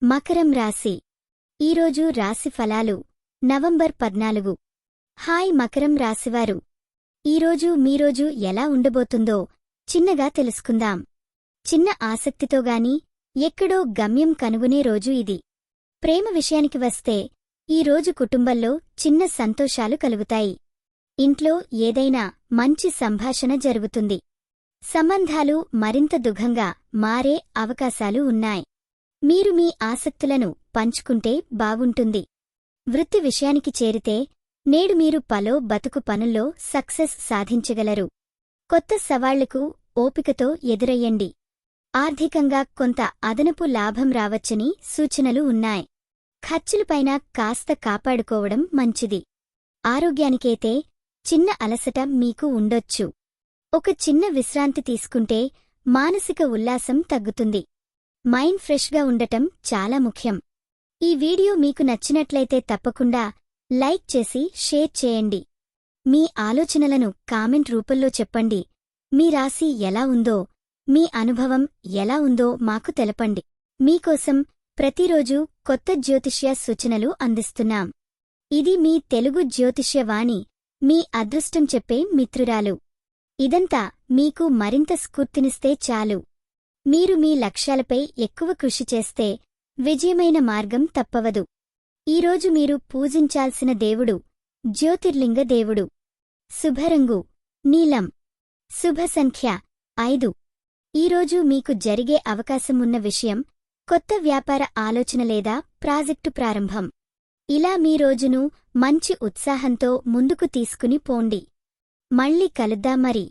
మకరం రాశి ఈరోజు రాశి ఫలాలు నవంబర్ 14. హాయ్ మకరం రాశివారు, ఈరోజు మీరోజు ఎలా ఉండబోతుందో చిన్నగా తెలుసుకుందాం. చిన్న ఆసక్తితోగాని ఎక్కడో గమ్యం కనుగొనే రోజు ఇది. ప్రేమ విషయానికి వస్తే ఈ రోజు కుటుంబంలో చిన్న సంతోషాలు కలుగుతాయి. ఇంట్లో ఏదైనా మంచి సంభాషణ జరుగుతుంది. సంబంధాలు మరింత దుఘంగా మారే అవకాశాలు ఉన్నాయి. మీరు మీ ఆసక్తులను పంచుకుంటే బాగుంటుంది. వృత్తి విషయానికి చేరితే నేడు మీరు పలో బతుకు పనుల్లో సక్సెస్ సాధించగలరు. కొత్త సవాళ్లకు ఓపికతో ఎదురయ్యండి. ఆర్థికంగా కొంత అదనపు లాభం రావచ్చని సూచనలు ఉన్నాయి. ఖర్చులపైన కాస్త కాపాడుకోవడం మంచిది. ఆరోగ్యానికైతే చిన్న అలసట మీకు ఉండొచ్చు. ఒక చిన్న విశ్రాంతి తీసుకుంటే మానసిక ఉల్లాసం తగ్గుతుంది. మైండ్ ఫ్రెష్గా ఉండటం చాలా ముఖ్యం. ఈ వీడియో మీకు నచ్చినట్లయితే తప్పకుండా లైక్ చేసి షేర్ చేయండి. మీ ఆలోచనలను కామెంట్ రూపంలో చెప్పండి. మీ రాశి ఎలా ఉందో, మీ అనుభవం ఎలా ఉందో మాకు తెలపండి. మీకోసం ప్రతిరోజు కొత్త జ్యోతిష్య సూచనలు అందిస్తున్నాం. ఇది మీ తెలుగు జ్యోతిష్య వాణి, మీ అదృష్టం చెప్పే మిత్రురాలు. ఇదంతా మీకు మరింత స్ఫూర్తినిస్తే చాలు. మీరు మీ లక్ష్యాలపై ఎక్కువ కృషి చేస్తే విజయమైన మార్గం తప్పవదు. ఈరోజు మీరు పూజించాల్సిన దేవుడు జ్యోతిర్లింగ దేవుడు. శుభరంగు నీలం. శుభ సంఖ్య 5. ఈరోజు మీకు జరిగే అవకాశం ఉన్న విషయం కొత్త వ్యాపార ఆలోచన లేదా ప్రాజెక్టు ప్రారంభం. ఇలా మీ రోజును మంచి ఉత్సాహంతో ముందుకు తీసుకుని పోండి. మళ్ళీ కలుద్దాం మరి.